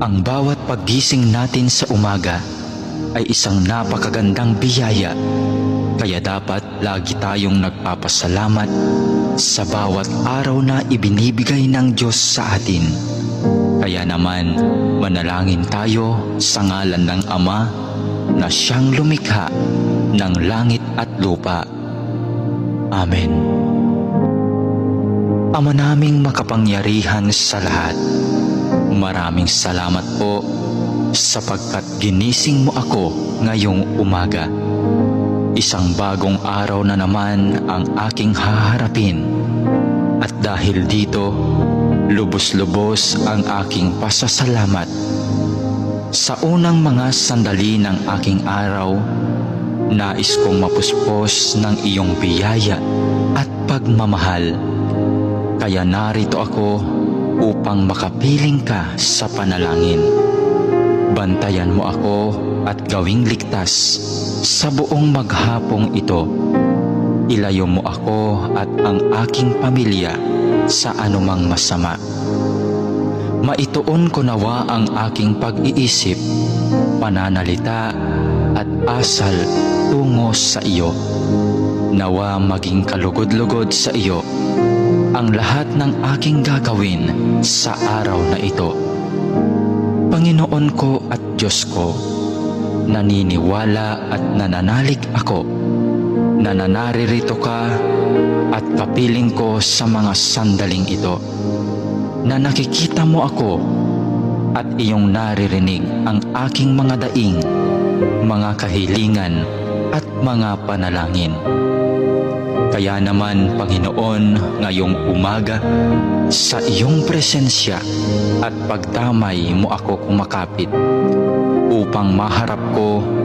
Ang bawat paggising natin sa umaga ay isang napakagandang biyaya, kaya dapat lagi tayong nagpapasalamat sa bawat araw na ibinibigay ng Diyos sa atin. Kaya naman, manalangin tayo sa ngalan ng Ama na siyang lumikha ng langit at lupa. Amen. Ama naming makapangyarihan sa lahat, maraming salamat po sapagkat ginising mo ako ngayong umaga. Isang bagong araw na naman ang aking haharapin. At dahil dito, lubos-lubos ang aking pasasalamat. Sa unang mga sandali ng aking araw, nais kong mapuspos ng iyong biyaya at pagmamahal. Kaya narito ako upang makapiling ka sa panalangin. Bantayan mo ako at gawing ligtas sa buong maghapong ito. Ilayo mo ako at ang aking pamilya sa anumang masama. Maituon ko nawa ang aking pag-iisip, pananalita at asal tungo sa iyo. Nawa maging kalugod-lugod sa iyo ang lahat ng aking gagawin sa araw na ito. Panginoon ko at Diyos ko, naniniwala at nananalig ako na naririto ka at kapiling ko sa mga sandaling ito, na nakikita mo ako at iyong naririnig ang aking mga daing, mga kahilingan at mga panalangin. Kaya naman, Panginoon, ngayong umaga, sa iyong presensya at pagdamay mo ako kumakapit upang maharap ko